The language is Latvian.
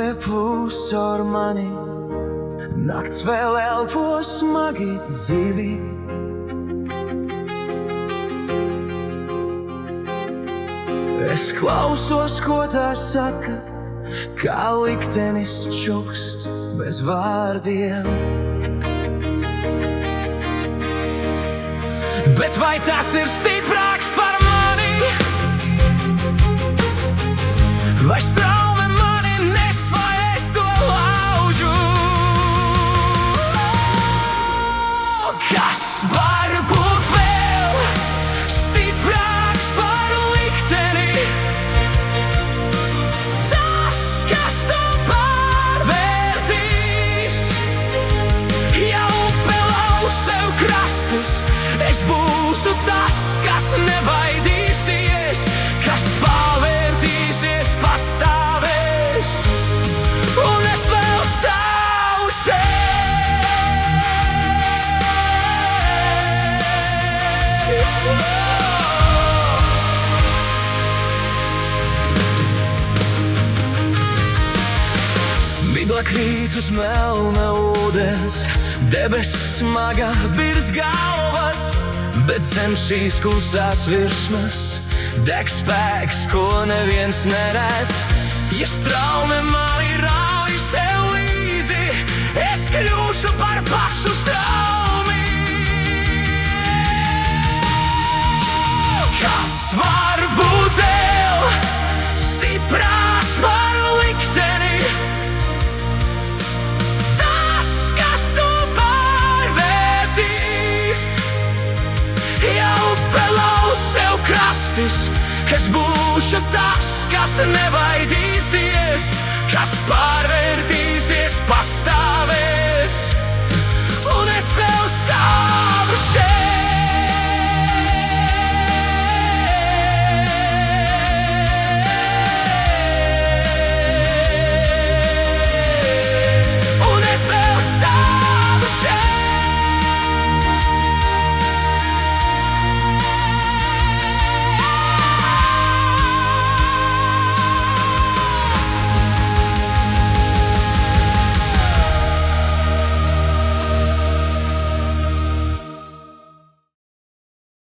upē plūs caur mani, nakts vēl elpo smagi dziļi. Es klausos, ko tā saka, kā liktenis čukst bez vārdiem. Bet vai tas ir stiprāks par mani? Vai straume mani nes, vai es to laužu? Kas var būt vēl stiprāks par likteni? Tas, kas to pārvērtīs. Ja upe lauz sev krastus, es būšu tas, kas nebaidīsies, kas pārvērtīsies, pastāvēs, un es vēl stāvu šeit. Migla krīt uz melna ūdens, debes smaga virs galvas, bet zem šīs klusās virsmas deg spēks, ko neviens neredz. Ja straume mani rauj sev līdzi, es kļūšu par pašu straumi. Kas var būt vēl stiprāks par likteni? Tas, kas to pārvērtīs. Ja upe lauz sev krastus, es būšu tas, kas nebaidīsies, kas